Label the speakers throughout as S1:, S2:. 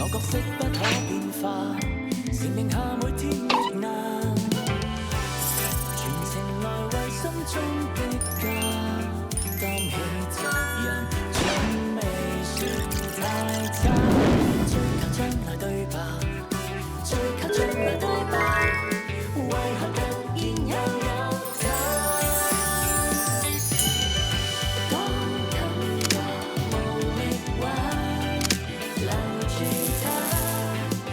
S1: 我角色不可變化，承認下每天亦難，全程來為心中的家擔起責任，從未算太差，最靠將來對白，最靠將來對白，為何突然又有他？當琴話無力挽留住他，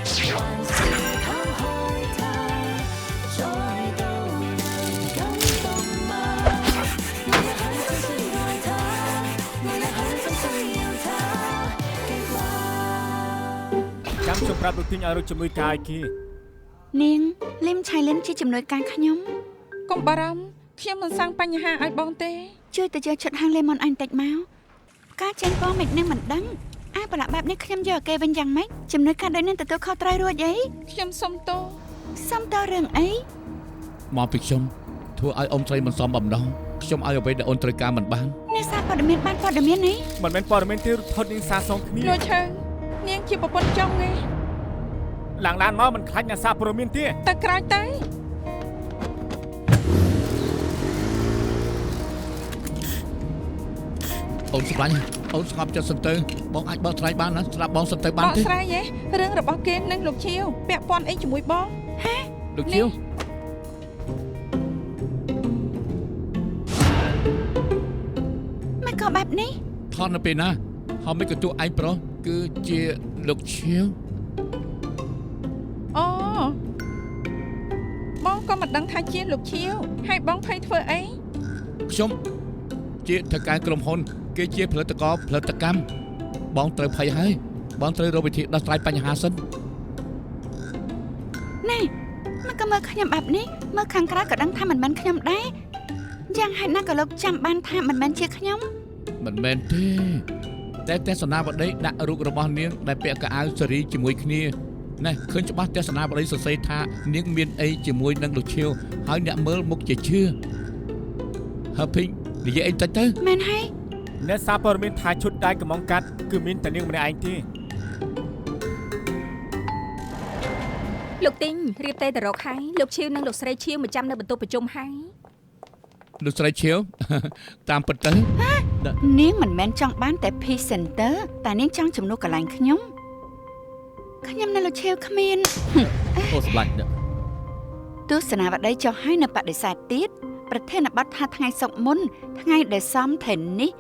S1: 還是拋開他，再度能感動嗎？我也很真需愛他，我也很真需要他的話。ចាំជម្រាបលោកទីងឲ្យរកជាមួយកាយគេ
S2: នាងលឹមឆៃលិនជាជំនួយការខ្ញុំ
S3: កុំបារម្ភខ្ញុំមិនសាំងបញ្ហាឲ្យបងទេ
S2: ជួយទៅយកឈុតហាងលេម៉ុនអញតិចមកការចេញពណ៌មិននឹងមិនដឹងប្រឡាក់បែបនេះខ្ញុំយកគេវិញយ៉ាងម៉េចជំនួយការដូចនេះទទួលខុសត្រូវរួចអី
S3: ខ្ញុំសុំទោស
S2: រឿងអី
S4: មកពីខ្ញុំធ្វើឲ្យអ៊ំស្រីមិនសមបំណងខ្ញុំឲ្យអ្វីដែលអូនត្រូវការមិនបាន
S2: អ្នកសារព័ត៌មានបានព័ត៌មាននេះ
S1: មិនមែនព័ត៌មានទេថតនាងសារសងគ្នា
S3: លោកឈើនាងជាប្រពន្ធចង់ទេ
S1: ឡើងឡានមកមិនខ្លាចអ្នកសារព័ត៌មានទេ
S3: តែក្រោយទៅ
S4: អូនស្លាញ់អូនស្ងប់ចិត្តសិនទៅបងអាចបកស្រាយបានណាស្រាប់បងសិនទៅបានទេ
S3: បកស្រាយទេរឿងរបស់គេនិងលោកឈៀវពាក់ព័ន្ធអីជាមួយបង
S2: ហេ
S4: លោកឈៀវ
S2: មិនក៏បែបនេះ
S4: ថតនៅពេលណាហើយមិនក៏ទូឯងប្រុសគឺជាលោកឈៀវ
S3: អូបងក៏មិនដឹងថាជាលោកឈៀវហើយបងភ័យធ្វើអី
S4: ខ្ញុំជាថៅកែក្រុមហ៊ុនគេជាផលិតករផលិតកម្មបងត្រូវភ័យហើយបងត្រូវរកវិធីដោះស្រាយបញ្ហាសិន
S2: ណែមកក៏មើលខ្ញុំបែបនេះមើលខាងក្រៅក៏ដឹងថាមិនមែនខ្ញុំដែរយ៉ាងហេតុណាក៏លោកចាំបានថាមិនមែនជាខ្ញុំ
S4: មិនមែនទេតែទស្សនាវដ្តីដាក់រូបរបស់នាងដែលពាក់កៅអៅសេរីជាមួយគ្នាណែឃើញច្បាស់ទស្សនាវដ្តីសរសេរថានាងមានអីជាមួយនឹងលោកឈៀវហើយអ្នកមើលមុខជាជឿហើយពេញនិយាយអីតិចទៅ
S2: មែនហើយ
S1: អ្នកសារព័ត៌មានថាឈុតដៃកំងកាត់គឺមានតែនាងម្នាក់ឯងទេ
S5: លោកទីងរៀបទេទៅរកហើយលោកឈៀវនិងលោកស្រីឈៀវមកចាំនៅបន្ទប់ប្រជុំហើយ
S4: លោកស្រីឈៀវតាមពិតទៅ
S2: នាងមិនមែនចង់បានតែ Peace Center តែនាងចង់ជំនួសកន្លែងខ្ញុំនៅលោកឈៀវគ្មាន
S4: អូសម្លាញ់
S2: ទស្សនាវដ្តីចុះឲ្យនៅបដិសេធទៀតប្រធានបទថាថ្ងៃសុកមុនថ្ងៃដែលសំថេននេះ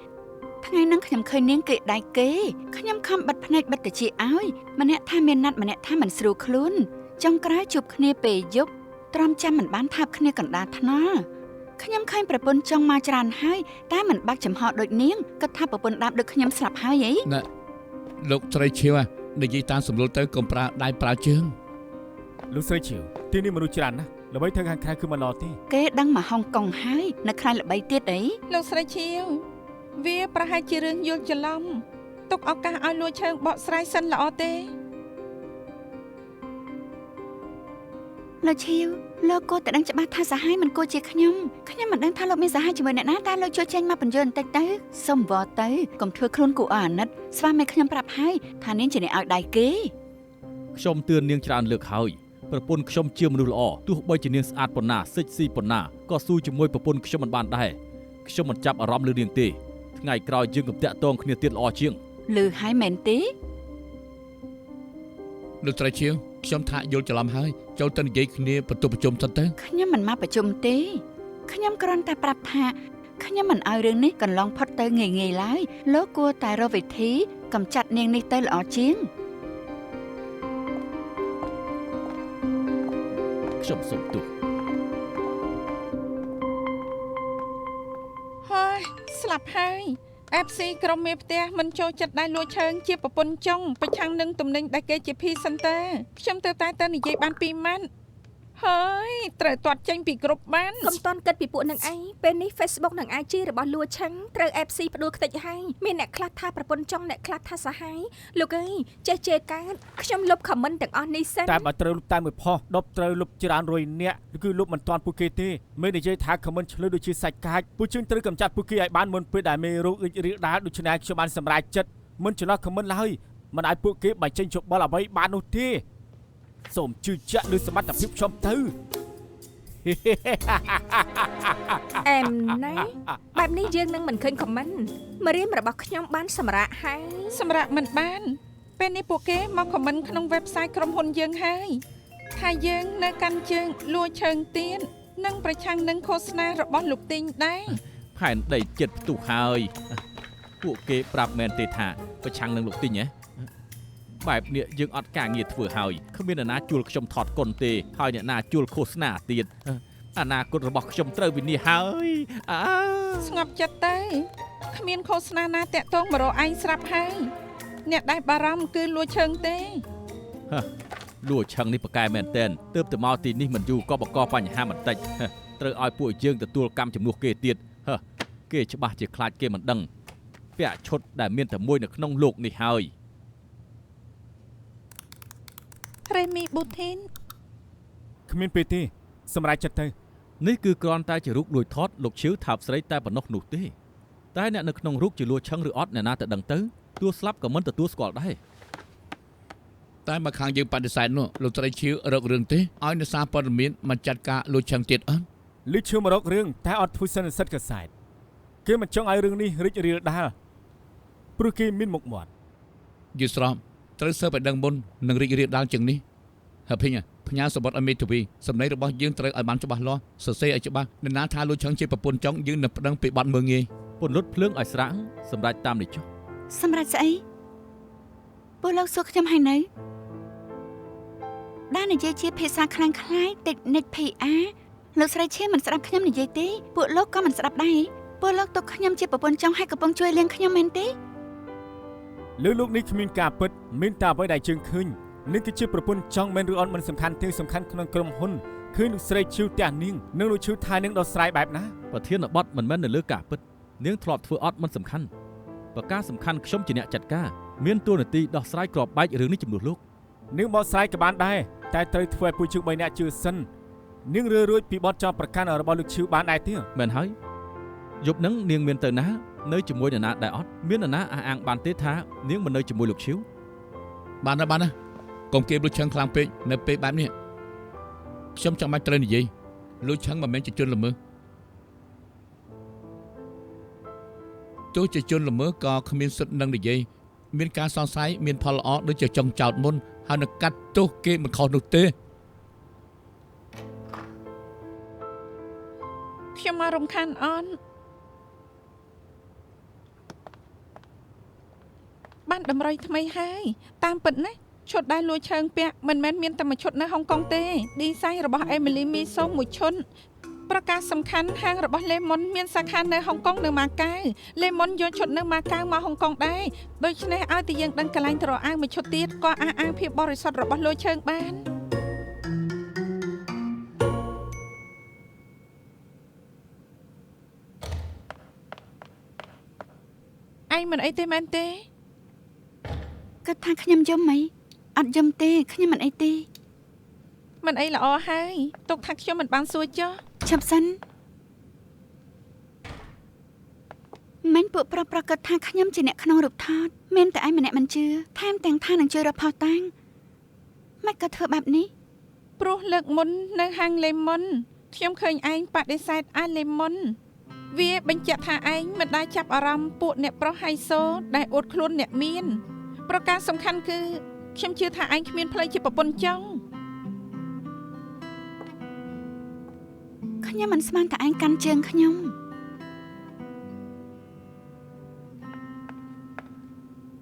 S2: ថ្ងៃនឹងខ្ញុំឃើញនាងគេដៃគេខ្ញុំខំបិទភ្នែកបិទតិចឲ្យម្នាក់ថាមានណាត់ម្នាក់ថាមិនស្រួលខ្លួនចុងក្រោយជួបគ្នាពេលយប់ទ្រាំចាំមិនបានថាបគ្នាកណ្ដាលថ្នល់ខ្ញុំឃើញប្រពន្ធចង់មកច្រើនហើយតែមិនបាក់ចំហដូចនាងគិតថាប្រពន្ធដាបដូចខ្ញុំស្លាប់ហើយអី
S4: ណាលោកស្រីឈៀវនិយាយតាមសំលុលទៅកុំប្រើដៃប្រើជើង
S1: លោកស្រីឈៀវទីនេះមនុស្សច្រើនណាស់ល្បីធ្វើខាងក្រៅគឺមិនល្អទេ
S2: គេដឹងមកហុងកុងហើយនៅខ្លាចល្បីទៀតអី
S3: លោកស្រីឈៀវវាប្រហែលជារឿងយល់ច្រឡំទុកឱកាសឲ្យលួចឈើងបកស្រាយសិនល្អទេ
S2: លោកឈៀវលោកគួរតែដឹងច្បាស់ថាសហាយមិនគួរជាខ្ញុំមិនដឹងថាលោកមានសហាយជាមួយអ្នកណាតែលោកជួយចេញមកបញ្យល់បន្តិចទៅសុំវល់ទៅកុំធ្វើខ្លួនគួរអាណិតស្វាមីខ្ញុំប្រាប់ហើយថានាងជាអ្នកឲ្យដៃគេ
S6: ខ្ញុំទឿននាងច្រើនលើកហើយប្រពន្ធខ្ញុំជាមនុស្សល្អទោះបីជានាងស្អាតប៉ុណ្ណាសិចស៊ីប៉ុណ្ណាក៏ស៊ូជាមួយប្រពន្ធខ្ញុំមិនបានដែរខ្ញុំមិនចាប់អារម្មណ៍លើនាងទេថ្ងៃក្រោយយើងកុំតាក់ទងគ្នាទៀតល្អជាង
S2: ឮហើយមែនទេ
S4: លោកស្រីឈៀវខ្ញុំថាយល់ច្រឡំហើយចូលទៅនិយាយគ្នាបន្ទប់ប្រជុំសិនទៅ
S2: ខ្ញុំមិនមកប្រជុំទេខ្ញុំគ្រាន់តែប្រាប់ថាខ្ញុំមិនឲ្យរឿងនេះកន្លងផុតទៅងាយៗឡើយលោកគួរតែរកវិធីកម្ចាត់នាងនេះទៅល្អជាង
S6: ខ្ញុំសុំទោស
S3: ហើយស្លាប់ហើយ FC ក្រុមមេផ្ទះមិនចូលចិត្តដែរលួចឈើងជាប្រពន្ធចុងប្រឆាំងនឹងទំនិញដែលគេជា Peace Center ខ្ញុំទៅនិយាយបាន2ម៉ាត់ហើយត្រូវទាត់ចេញពីគ្រប់បានក
S5: ុំតន់គិតពីពួកនឹងឯងពេលនេះ Facebook និង IG របស់លួឆឹងត្រូវ FC ផ្ដួលខ្ទេចហើយមានអ្នកខ្លះថាប្រពន្ធចង់អ្នកខ្លះថាសហាយលោកអើយចេះជេរកើតខ្ញុំលុប comment ទាំងអស់នេះសិន
S1: តែបើត្រូវលុបតែមួយផុសដប់ត្រូវលុបច្រើនរយនាក់គឺលុបមិនតាន់ពួកគេទេមាននិយាយថា comment ឆ្លើយដូចជាសាច់កាចពួកយើងត្រូវកម្ចាត់ពួកគេឲ្យបានមុនពេលដែលមេរោគរីករាលដាលដូច្នេះខ្ញុំបានសម្រេចចិត្តមិនចន្លោះ comment ឡើយ
S7: មិនឲ្យពួកគេបញ្ចេញយោបល់អ្វីបាននោះទេសូមជឿជាក់លើសមត្ថភាពខ្ញុំទៅ
S5: អែមណាបែបនេះយើងនឹងមិនឃើញខមមិនមករៀនរបស់ខ្ញុំបានសម្រាប់ហើយ
S3: សម្រាប់មិនបានពេលនេះពួកគេមកខមមិនក្នុង website ក្រុមហ៊ុនយើងហើយថាយើងនៅកាន់ជើងលួឈើងទៀននិងប្រឆាំងនឹងឃោសនារបស់លោកទីងដែរ
S6: ផែនដីចិត្តផ្ទុះហើយពួកគេប្រាប់មែនទេថាប្រឆាំងនឹងលោកទីងហ៎បែបនេះយើងអត់ការងារធ្វើហើយគ្មានអ្នកណាជួលខ្ញុំថតកុនទេហើយអ្នកណាជួលឃោសនាទៀតអនាគតរបស់ខ្ញុំត្រូវវិនិច្ឆ័យហើយ
S3: ស្ងប់ចិត្តទៅគ្មានឃោសនាណាតាក់ទងមករកឯងស្រាប់ហើយអ្នកដែលបារម្ភគឺលួឈើងទេ
S6: លួឆឹងនេះប្រកែមែនតែនទើបទៅមកទីនេះមិនយូរក៏បង្កបញ្ហាបន្តិចត្រូវឲ្យពួកយើងទទួលកម្មជំនួសគេទៀតគេច្បាស់ជាខ្លាចគេមិនដឹងពាក់ឈុតដែលមានតែមួយនៅក្នុងលោកនេះហើយ
S3: រេមីប៊ូធីន
S7: គ្មានពេលទេសម្រាប់ចិត្តទៅ
S6: នេះគឺគ្រាន់តែជារូបលួចថតលោកឈៀវថាបស្រីតែប៉ុណ្ណោះនោះទេតែអ្នកនៅក្នុងរូបជាលួឆឹងឬអត់អ្នកណាទៅដឹងទៅទោះស្លាប់ក៏មិនទទួលស្គាល់ដែរ
S4: តែមកខាងយើងបដិសេធនោះលោកស្រីឈៀវរករឿងទេឲ្យអ្នកសារព័ត៌មានមកចាត់ការលួចឆឹងទៀតអត់
S7: លឺឈើមករករឿងតែអត់ធ្វើសិនសិទ្ធិកសែតគេមិនចង់ឲ្យរឿងនេះរីករាលដាលព្រោះគេមានមុខមាត់
S4: យល់ស្របត្រូវសើបឲ្យដឹងមុននឹងរីករាលដាលជាងនេះហើយភិញផ្ញើសម្បត្តិឲ្យមេធាវីសម្ដីរបស់យើងត្រូវឲ្យបានច្បាស់លាស់សរសេរឲ្យច្បាស់នរណាថាលួចឆឹងជាប្រពន្ធចង់យើងនឹងប្តឹងពីបាត់មើងងាយ
S6: ពន្លត់ភ្លើងឲ្យស្រាំងសម្រាប់តាមនេះចុះ
S2: សម្រាប់ស្អីពួកលោកសួរខ្ញុំហើយនៅដែលនិយាយជាភាសាខ្លាំងខ្លាយតិចនិច PR លោកស្រីឈៀមមិនស្ដាប់ខ្ញុំនិយាយទេពួកលោកក៏មិនស្ដាប់ដែរពួកលោកទុកខ្ញុំជាប្រពន្ធចង់ឲ្យកំពុងជួយលៀងខ្ញុំមែនទេ
S7: លើលោកនេះគ្មានការពិតមានតែអ្វីដែលជើងឃើញនឹងគឺជាប្រពន្ធចង់មែនឬអត់មិនសំខាន់ទេសំខាន់ក្នុងក្រុមហ៊ុនឃើញលោកស្រីឈឺផ្ទះនាងនិងលោកឈឺថៃនឹងដោះស្រាយបែបណា
S6: ប្រធានបទមិនមែននៅលើការពិតនាងធ្លាប់ធ្វើអត់មិនសំខាន់ប្រការសំខាន់ខ្ញុំជាអ្នកចាត់ការមានតួនាទីដោះស្រាយក្របបែករឿងនេះជំនួសលោក
S7: នាងបកស្រាយក៏បានដែរតែត្រូវធ្វើឲ្យពួកជឿ3នាក់ជឿសិននាងរឿរួចពីបទចោទប្រកាន់របស់លោកឈឺបានដែរទេ
S6: មែនហើយយប់ហ្នឹងនាងមានទៅណានៅជាមួយអ្នកណាដែរអត់មានអ្នកណាអះអាងបានទេថានាងមិននៅជាមួយលោកឈៀវ
S4: បានណាកុំគេលួចឆឹងខ្លាំងពេកនៅពេលបែបនេះខ្ញុំចាំបាច់ត្រូវនិយាយលួចឆឹងមិនមែនជាជនល្មើសទោះជាជនល្មើសក៏គ្មានសិទ្ធិនឹងនិយាយមានការសង្ស័យមានផលល្អដូចជាចង់ចោទមុនហើយនឹងកាត់ទោសគេមិនខុសនោះទេ
S3: ខ្ញុំមករំខានអនបានតម្រុយថ្មីហើយតាមពិតណាឈុតដែលលួចឆើងពាក់មិនមែនមានតែមួយឈុតនៅហុងកុងទេឌីហ្សាញរបស់ Emily Miso មួយឈុតប្រកាសសំខាន់ហាងរបស់ Lemon មានសាខានៅហុងកុងនៅម៉ាកាវ Lemon យកឈុតនៅម៉ាកាវមកហុងកុងដែរដូច្នេះឲ្យតែយើងដឹងកន្លែងទៅរកអាវមួយឈុតទៀតក៏អះអាងភាពបរិសុទ្ធរបស់លួចឆើងបានឯងមិនអីទេមែនទេ
S2: គាត់ថាខ្ញុំយំហីអត់យំទេខ្ញុំមិនអីទេ
S3: មិនអីល្អហើយទុកថាខ្ញុំមិនបានសួរចុះ
S2: ឈប់សិនមិញពួកប្រុសគាត់ថាខ្ញុំជាអ្នកក្នុងរូបថតមានតែឯងម្នាក់មិនជឿថែមទាំងថានឹងជួយរកផុសតាំងមិនក៏ធ្វើបែបនេះ
S3: ព្រោះលើកមុននៅហាង Lemon ខ្ញុំឃើញឯងបដិសេធអា Lemon វាបញ្ជាក់ថាឯងមិនដែលចាប់អារម្មណ៍ពួកអ្នកប្រុសហៃសូដែលអួតខ្លួនអ្នកមានប្រការសំខាន់គឺខ្ញុំជឿថាឯងគ្មានផ្លូវជាប្រពន្ធចង់
S2: ខ្ញុំមិនស្មានតែឯងកាន់ជើងខ្ញុំ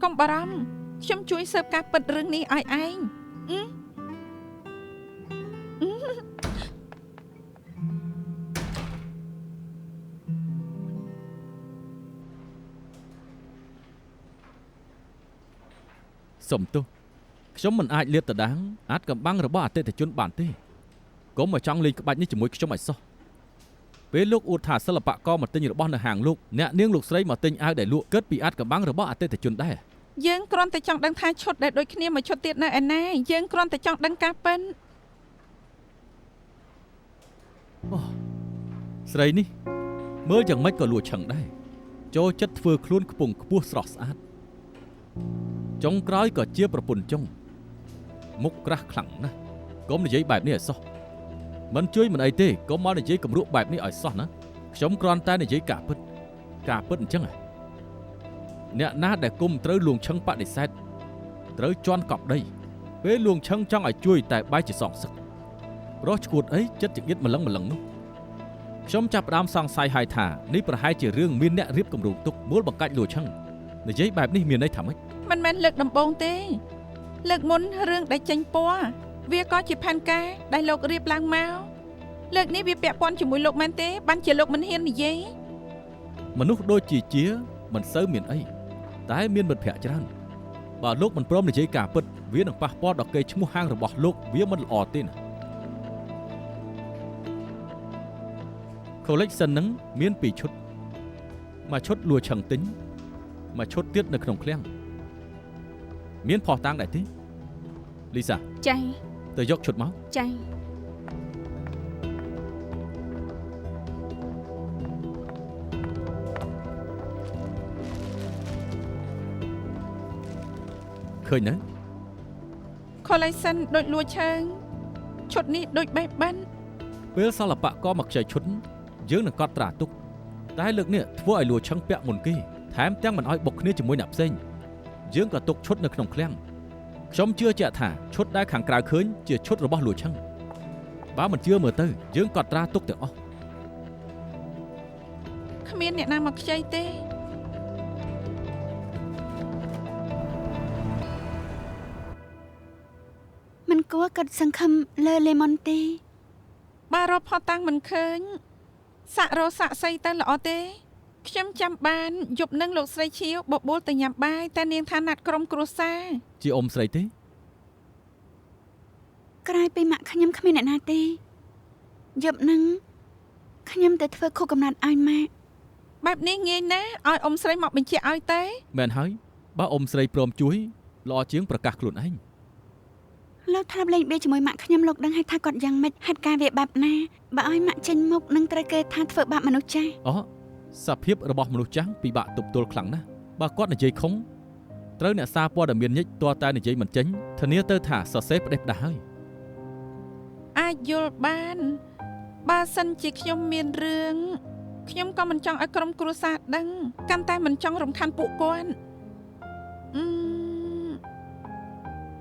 S3: កុំបារម្ភខ្ញុំជួយស៊ើបការពិតរឿងនេះឲ្យឯង
S6: សុំទោសខ្ញុំមិនអាចលាតត្រដាងអាចកំបាំងរបស់អតិថិជនបានទេកុំមកចង់លេងក្បាច់នេះជាមួយខ្ញុំឲ្យសោះពេលលោកអួតថាសិល្បករមកទិញរបស់នៅហាងលោកអ្នកនាងលោកស្រីមកទិញអាវដែលលក់គិតពីអាចកំបាំងរបស់អតិថិជនដែរ
S3: យើងគ្រាន់តែចង់ដឹងថាឈុតដែលដូចគ្នាមួយឈុតទៀតនៅឯណាយើងគ្រាន់តែចង់ដឹងការពិន
S6: អូស្រីនេះមើលយ៉ាងម៉េចក៏លួចឆឹងដែរចូលចិត្តធ្វើខ្លួនខ្ពង់ខ្ពស់ស្រស់ស្អាត ចុងក្រោយក៏ជាប្រពន្ធចុងមុខក្រាស់ខ្លាំងណាស់កុំនិយាយបែបនេះឲ្យសោះមិនជួយមិនអីទេកុំមកនិយាយគំរក់បែបនេះឲ្យសោះណាខ្ញុំគ្រាន់តែនិយាយការពិតអញ្ចឹងអ្នកណាដែលគុំត្រូវលួងឈឹងបដិសេធត្រូវជន់កប់ដីពេលលួងឈឹងចង់ឲ្យជួយតែបែរជាសងសឹកព្រោះឈួតអីចិត្តចង្អៀតម្លឹងនោះខ្ញុំចាប់ផ្ដើមសង្ស័យហើយថានេះប្រហែលជារឿងមានអ្នករៀបគម្រោងទុកមូលបង្កាច់លួងឈឹងនិយាយបែបនេះមានន័យថាម៉េច
S3: មិនមែនលើកដំបូងទេលើកមុនរឿងដែលចេញពណ៌វាក៏ជាផែនការដែលលោករៀបឡើងមកលើកនេះវាពាក់ព័ន្ធជាមួយលោកមែនទេបានជាលោកមិនហ៊ាននិយាយ
S6: មនុស្សដូចជាមិនសូវមានអីតែមានមិត្តភក្តិច្រើនបើលោកមិនព្រមនិយាយការពិតវានឹងប៉ះពាល់ដល់កេរ្តិ៍ឈ្មោះហាងរបស់លោកវាមិនល្អទេណា collection ហ្នឹងមាន2ឈុតមួយឈុតលួឆឹងទិញមួយឈុតទៀតនៅក្នុងឃ្លាំងមានផោះតាំងដែរទេលីសា
S5: ចា៎
S6: ទៅយកឈុតមក
S5: ចា៎
S6: ឃើញណា
S3: collection ដូចលួឆើងឈុតនេះដូចបេះបិណ្ឌ
S6: ពេលសិល្បករមកខ្ចីឈុតយើងនឹងកត់ត្រាទុកតែលើកនេះធ្វើឲ្យលួឆឹងពាក់មុនគេថែមទាំងមិនឲ្យបុកគ្នាជាមួយអ្នកផ្សេងយើងក៏ទុកឈុតនៅក្នុងឃ្លាំងខ្ញុំជឿជាក់ថាឈុតដែលខាងក្រៅឃើញជាឈុតរបស់លួឆឹងបើមិនជឿមើលទៅយើងកត់ត្រាទុកទាំងអស់
S3: គ្មានអ្នកណាមកខ្ចីទេ
S2: មិនគួរកាត់សង្ឃឹមលើលេម៉ុនទេ
S3: បើរកផោះតាំងមិនឃើញសាក់រោសាក់សីទៅល្អទេខ្ញុំចាំបានយប់នឹងលោកស្រីឈៀវបបួលទៅញ៉ាំបាយតែនាងថាណាត់ក្រុមគ្រួសារ
S6: ជាអ៊ំស្រីទេ
S2: ក្រោយពីម៉ាក់ខ្ញុំគ្មានអ្នកណាទេយប់ហ្នឹងខ្ញុំទៅធ្វើខុសកំណត់ឲ្យម៉ាក់
S3: បែបនេះងាយណាស់ឲ្យអ៊ំស្រីមកបញ្ជាឲ្យទេ
S6: មែនហើយបើអ៊ំស្រីព្រមជួយល្អជាងប្រកាសខ្លួនឯង
S2: លោកធ្លាប់លេងបៀជាមួយម៉ាក់ខ្ញុំលោកដឹងហើយថាគាត់យ៉ាងម៉េចហេតុការវាបែបណាបើឲ្យម៉ាក់ចេញមុខនឹងត្រូវគេថាធ្វើបាបមនុស្សចាស់
S6: អូសភាពរបស់មនុស្សចាស់ពិបាកទប់ទល់ខ្លាំងណាស់បើគាត់និយាយខុសត្រូវអ្នកសារព័ត៌មានញិចទាល់តែនិយាយមិនចេញធានាទៅថាសរសេរផ្ដេសផ្ដាស់ហើយ
S3: អាចយល់បានបើសិនជាខ្ញុំមានរឿងខ្ញុំក៏មិនចង់ឲ្យក្រុមគ្រួសារដឹងកាន់តែមិនចង់រំខានពួកគាត់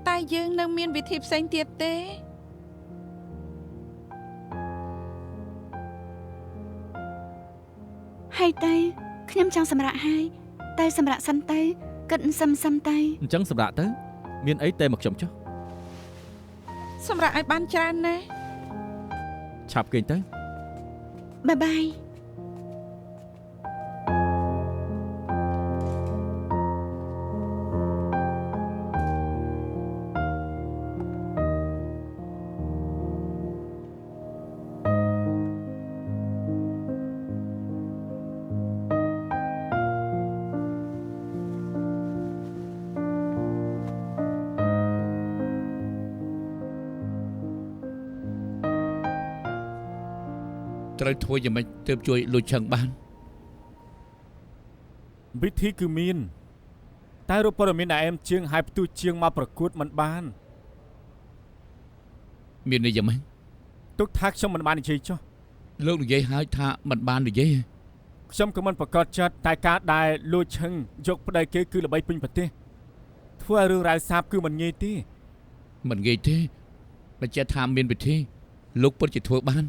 S3: តែយើងនៅមានវិធីផ្សេងទៀតទេ
S2: ហើយទៅខ្ញុំចង់សម្រាកហើយទៅសម្រាកសិនទៅគិតសឹមទៅ
S6: អញ្ចឹងសម្រាប់ទៅមានអីតែមកខ្ញុំចុះ
S3: សម្រាប់ឲ្យបានច្រើនណាស់
S6: ឆាប់គេងទៅ
S2: បាយបាយ
S4: ត្រូវធ្វើយ៉ាងម៉េចទើបជួយលួចឈឹងបាន
S7: វិធីគឺមានតែរូបព័ត៌មានដែលអែមជាងហើយផ្ទុះជាងមកប្រកួតមិនបាន
S4: មានន័យយ៉ាងម៉េច
S7: ទុកថាខ្ញុំមិនបាននិយាយចុះ
S4: លោកនិយាយហើយថាមិនបាននិយាយ
S7: ខ្ញុំក៏មិនប្រកាសចិត្តតែការដែលលួចឈឹងយកប្តីគេគឺល្បីពេញប្រទេសធ្វើឲ្យរឿងរ៉ាវសាបគឺមិនងាយទេ
S4: មិនងាយទេបញ្ជាក់ថាមានវិធីលោកពិតជាធ្វើបាន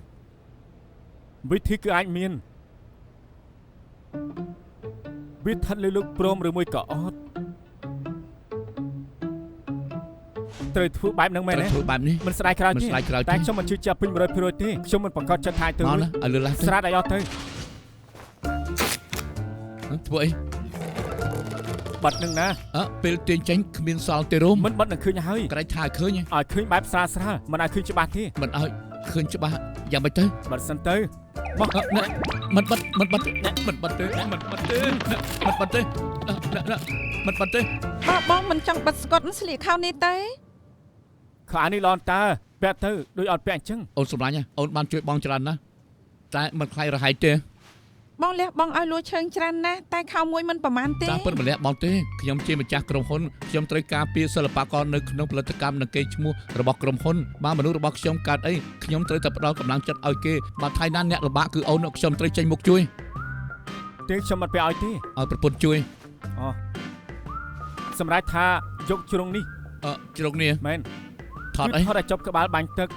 S7: វិធីគឺអាចមានវាស្ថិតលើលោកព្រមឬមួយក៏អត់ត្រូវធ្វើបែបហ្នឹងមែន
S4: ត្រូវ
S7: ទេ
S4: ធ្វើបែបនេះ
S7: មិនស្ដាយក្រោយ
S4: មិន
S7: ទេ
S4: ស្ដាយក្រោយទេ
S7: តែខ្ញុំមិនជឿជាក់ពេញ 100% ទេខ្ញុំមិនប្រកាសចិត្តថាទៅ
S4: មកណាឲ្យលឺឡើងទៅ
S7: ស្រាតឲ្យអត់ទៅ
S4: ធ្វើអី
S7: បាត់នឹងណា
S4: ពេលទាញចេញគ្មានសល់ទេរោម
S7: មិនបាត់នឹងឃើញហើយ
S4: ក្រែកថាឲ្យឃើញ
S7: ឲ្យឃើញបែបស្រាលស្រាលមិនឲ្យឃើញច្បាស់ទេ
S4: មិនឲ្យឃើញច្បាស់យ៉ាងម៉េចទៅ
S7: បាត់សិនទៅ
S4: មិនបាត់ទេមិនបាត់ទេមិនបាត់ទេមិនបាត់ទេមិនបាត់ទេ
S3: បងមិនចង់បិទស្កុតស្លៀកខោនេះទេ
S7: ខោអានេះឡនតើពាក់ទៅដូចអត់ពាក់អញ្ចឹង
S4: អូនសម្លាញ់អូនបានជួយបងច្រើនណាស់តែមិនខ្លាចរហែកទេ
S3: បងលះបងឲ្យលួចឈើងច្រើនណាស់តែខោមួយមិនប្រមាណទេ
S4: តាមពិតម្លះបងទេខ្ញុំជាម្ចាស់ក្រុមហ៊ុនខ្ញុំត្រូវការពារសិល្បករនៅក្នុងផលិតកម្មនិងកេរ្តិ៍ឈ្មោះរបស់ក្រុមហ៊ុនបើមនុស្សរបស់ខ្ញុំកើតអីខ្ញុំត្រូវតែផ្ដល់កម្លាំងចិត្តឲ្យគេបើថៃណាអ្នកលំបាកគឺអូនខ្ញុំត្រូវចេញមុខជួយ
S7: ទេខ្ញុំអត់ពេលឲ្យទេ
S4: ឲ្យប្រពន្ធជួយ
S7: អូសម្រាប់ថាយកជ្រុងនេះ
S4: ជ្រុងនេះ
S7: មែន
S4: ថតអី
S7: ថតឲ្យចប់ក្បាលបាញ់ទឹក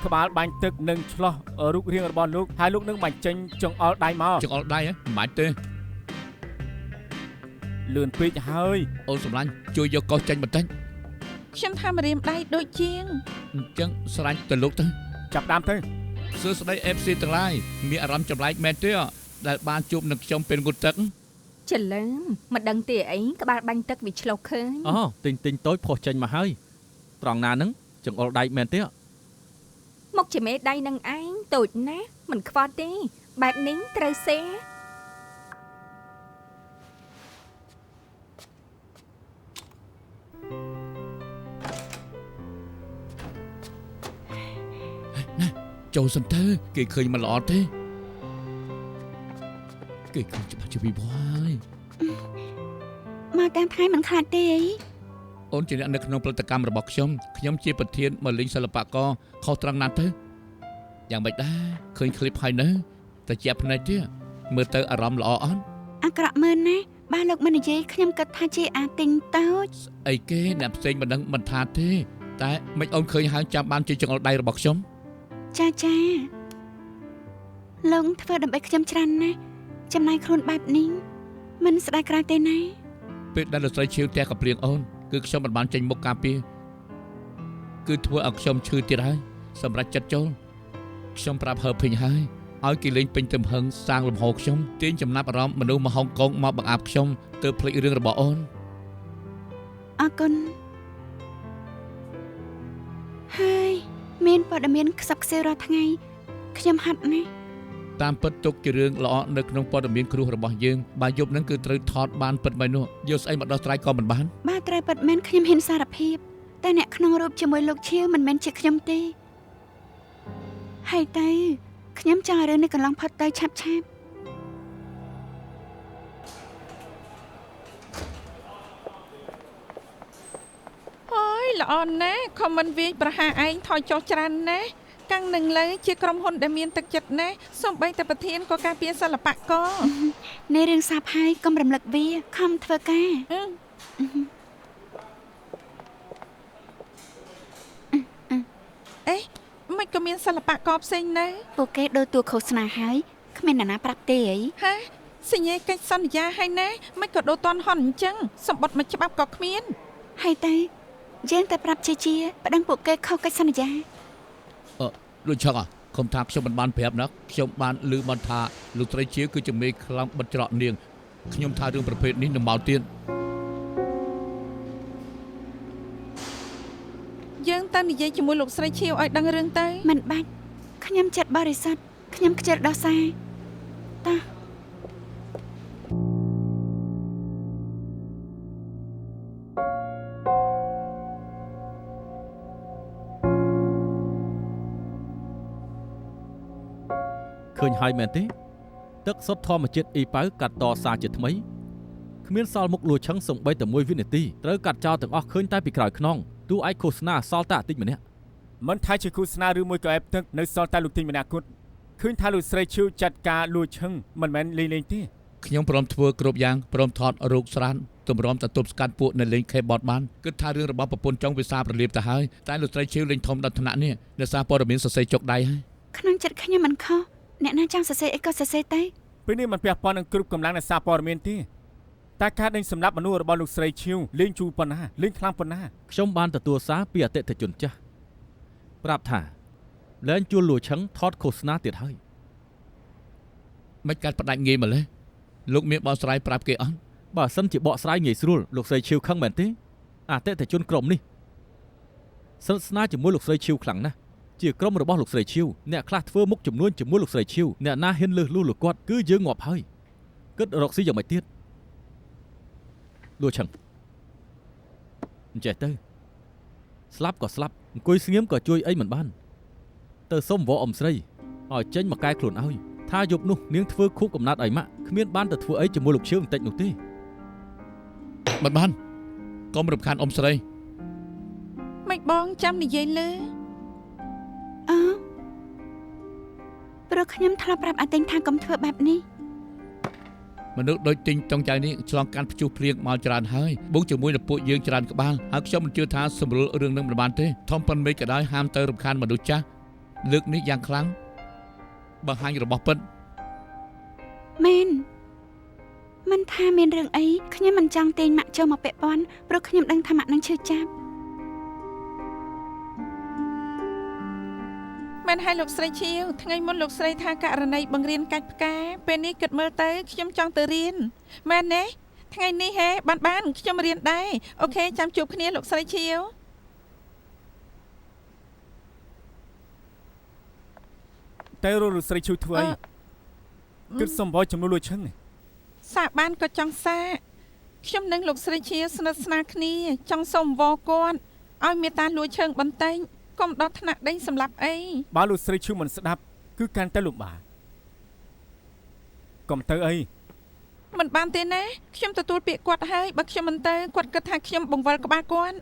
S7: និងឆ្លោះរូបរាងរបស់លោកហើយលោកនឹងបាញ់ចេញចង្អុលដៃមក
S4: ចង្អុលដៃមិនបាច់ទេ
S7: លឿនពេកហើយ
S4: អូនសម្លាញ់ជួយយកកោសចេញបន្តិច
S3: ខ្ញុំថាម្រាមដៃដូចជាង
S4: អញ្ចឹងស្រឡាញ់ទៅលោកទៅ
S7: ចាប់ដើមទៅ
S4: សួស្ដី FC ទាំងឡាយមានអារម្មណ៍ចម្លែកមែនទេដែលបានជួបនឹងខ្ញុំពេលងូតទឹក
S5: ច្រឡឹមមិនដឹងទេអីក្បាលបាញ់ទឹកវាឆ្លុះឃើញ
S6: អូទិញតូចផុសចេញមកហើយត្រង់ណាហ្នឹងចង្អុលដៃមែនទេ
S5: មកជាមេដៃនឹងឯងតូចណាស់មិនខ្វល់ទេបែបនេះត្រូវសេ
S4: ចូលសិនទៅគេឃើញមិនល្អទេគេឃើញច្បាស់ជាវិវាយ
S2: មកតាមថ្ងៃមិនខ្លាចទេអី
S4: អូនជាអ្នកនៅក្នុងផលិតកម្មរបស់ខ្ញុំជាប្រធានមកលេងសិល្បករខុសត្រង់ណាស់ទៅយ៉ាងម៉េចដែរឃើញคลิปហើយនៅតែជាភ្នែកទៀតមើលទៅអារម្មណ៍ល្អអត់
S2: អាក្រក់មែនណាបើលោកមិននិយាយខ្ញុំគិតថាជាអាទិញតូច
S4: អីគេអ្នកផ្សេងមិនដឹងមិនថាទេតែមិនអូនឃើញហើយចាំបានជាចង្អុលដៃរបស់ខ្ញុំ
S2: ចាលោកធ្វើដើម្បីខ្ញុំច្រើនណាស់ចំណាយខ្លួនបែបនេះមិនស្ដាយក្រោយទេណា
S4: ពេលដែលលោកស្រីឈៀវផ្ទះកព្រៀងអូនគឺខ្ញុំមិនបានចេញមុខការពារគឺធ្វើឲ្យខ្ញុំឈឺទៀតហើយសម្រាប់ចិត្តចូលខ្ញុំប្រាប់ហើភិញហើយឲ្យគេលេងពេញទំហឹងសាងលំហខ្ញុំទាញចំណាប់អារម្មណ៍មនុស្សមកហុងកុងមកបង្អាប់ខ្ញុំទើបភ្លេចរឿងរបស់អូន
S2: អរគុណហើយមានព័ត៌មានខ្សឹបខ្សៀវរាល់ថ្ងៃខ្ញុំហត់ណាស់
S4: តាមពិតទុកជារឿងល្អនៅក្នុងព័ត៌មានគ្រោះរបស់យើងបើយប់ហ្នឹងគឺត្រូវថតបានពិតមែននោះយកស្អីមកដោះស្រាយក៏មិនបាន
S2: បើត្រូវពិតមែនខ្ញុំហ៊ានសារភាពតែអ្នកក្នុងរូបជាមួយលោកឈៀវមិនមែនជាខ្ញុំទេហើយទៅខ្ញុំចង់ឲ្យរឿងនេះកន្លងផុតទៅឆាប់ៗ
S3: ហើយល្អណាស់ខមមិនវាយប្រហារឯងថយចុះច្រើនណាស់កាំងនឹងលើជាក្រុមហ៊ុនដែលមានទឹកចិត្តណាស់សូម្បីតែប្រធានក៏ការពារសិល្បករ
S2: នៃរឿងសាបហើយកុំរំលឹកវាខំធ្វើការ
S3: អេមិនក៏មានសិល្បករផ្សេងនៅ
S2: ពួកគេដូរតួឃោសនាហើយគ្មានអ្នកណាប្រាប់ទេអី
S3: ហាសញ្ញាកិច្ចសន្យាហើយណាមិនក៏ដូរតន់ហន់អញ្ចឹងសម្បត្តិមកច្បាប់ក៏គ្មាន
S2: ហើយទៅយើងតែប្រាប់ជាប្តឹងពួកគេខុសកិច្ចសន្យា
S4: ដូចឆឹកខំថាខ្ញុំមិនបានប្រាប់ណាខ្ញុំបានឮបានថាលោកស្រីជាគឺជាមេខ្លាំងបិទច្រកនាងខ្ញុំថារឿងប្រភេទនេះនឹងមកទៀត
S3: យើងទៅនិយាយជាមួយលោកស្រីឈៀវឲ្យដឹងរឿងទៅ
S2: មិនបាច់ខ្ញុំចិត្តបរិសុទ្ធខ្ញុំខ្ជិលដោះសារតោះ
S6: ឃើញហើយមែនទេទឹកសុទ្ធធម្មជាតិអ៊ីប៉ៅកាត់តសារជាថ្មីគ្មានសល់មុខលួឆឹងសំបីតែ1វិនាទីត្រូវកាត់ចោលទាំងអស់ឃើញតែពីក្រោយខ្នងទោះឯកឃោសនាសល់តែអាទិចម្នាក់
S7: មិនថាជាគូស្នាឬមួយក៏អេបទឹកនៅសល់តែលោកទីងម្នាក់គត់ឃើញថាលោកស្រីឈឺចាត់ការលួចឈឹងមិនមែនលេងទេ
S4: ខ្ញុំព្រមធ្វើគ្រប់យ៉ាងព្រមថតរូបស្រានទម្រាំតែទប់ស្កាត់ពួកនៅលេង K-board បានគិតថារឿងរបស់ប្រពន្ធចង់វិសាប្រលៀបទៅហើយតែលោកស្រីឈៀវលេងធំដល់ថ្នាក់នេះដោយសារព័ត៌មានសរសេរចុកដៃហើយ
S2: ក្នុងចិត្តខ្ញុំមិនខុសអ្នកណាចង់សរសេរអីក៏សរសេរទៅ
S7: ពេលនេះមិនពាក់ព័ន្ធនឹងគ្រប់កម្លាំងនៃសារព័ត៌មានទេតែការដេញសម្លាប់មនុស្សរបស់លោកស្រីឈៀវលេងជូរប៉ុណ្ណាលេងខ្លាំងប៉ុណ្ណា
S6: ខ្ញុំបានទទួលសារពីអតិថិជនចាស់ប្រាប់ថាលែងជួលលួឆឹងថតឃោសនាទៀតហើយ
S4: មិនកាត់ផ្ដាច់ងាយម្លេះលោកមានបោះស្រាយប្រាប់គេអត់
S6: បើសិនជាបកស្រាយងាយស្រួលលោកស្រីឈៀវខឹងមែនទេអតិថិជនក្រុមនេះស្និទ្ធស្នាលជាមួយលោកស្រីឈៀវខ្លាំងណាស់ជាក្រុមរបស់លោកស្រីឈៀវអ្នកខ្លះធ្វើមុខចំនួនជាមួយលោកស្រីឈៀវអ្នកណាហ៊ានលើសលួសលោកគាត់គឺយើងងាប់ហើយគិតរកស៊ីយ៉ាងម៉េចទៀតលួឆឹងអញ្ចេះទៅស្លាប់ក៏ស្លាប់អង្គុយស្ងៀមក៏ជួយអីមិនបានទៅសុំវ៉អ៊ំស្រីឲ្យចេញមកកែខ្លួនឲ្យ ថាយប់នោះនាងធ្វើខូបកំណត់អីម៉ាក់គ្មានបានទៅធ្វើអីជាមួយលោកឈៀវបន្តិចនោះទេ
S4: មិនបានកុំរំខានអ៊ំស្រី
S3: មិនបងចាំនិយាយលើ
S2: អើព្រោះខ្ញុំធ្លាប់ប្រាប់អាទិញថាកុំធ្វើបែបនេះ
S4: មនុស្សដូចទិញចុងចៅនេះឆ្លងកាត់ព្យុះភ្លៀងមកច្រើនហើយបងជាមួយនឹងពួកយើងច្រើនក្បាលហើយខ្ញុំមិនជឿថាសម្រួលរឿងនឹងមិនបានទេធំប៉ុនមេឃក៏ដោយហាមទៅរំខានមនុស្សចាស់លើកនេះយ៉ាងខ្លាំងបង្ហាញរបស់ពិត
S2: មែនមិនថាមានរឿងអីខ្ញុំមិនចង់ទាញម៉ាក់ចូលមកពាក់ព័ន្ធព្រោះខ្ញុំដឹងថាម៉ាក់នឹងឈឺចាប់
S3: មែនហើយលោកស្រីឈៀវថ្ងៃមុនលោកស្រីថាករណីបង្រៀនកាច់ផ្កាពេលនេះគិតមើលទៅខ្ញុំចង់ទៅរៀនមែនទេថ្ងៃនេះហេបានខ្ញុំរៀនដែរអូខេចាំជួបគ្នាលោកស្រីឈៀវ
S7: តែលោកស្រីឈូធ្វើអីគិតសំបោចំនួនលួចឈឹង
S3: សាកបានក៏ចង់សាកខ្ញុំនិងលោកស្រីឈៀវស្និទ្ធស្នាលគ្នាចង់សុំវល់គាត់ឲ្យមេត្តាលួចឈឹងបន្តិចកុំដល់ថ្នាក់ដេញសម្លាប់អី
S7: បើលោកស្រីឈូមិនស្ដាប់គឺកាន់តែលំបាកកុំទៅអី
S3: មិនបានទេណាខ្ញុំទទួលពាក្យគាត់ហើយបើខ្ញុំមិនទៅគាត់គិតថាខ្ញុំបង្វិលក្បាលគាត់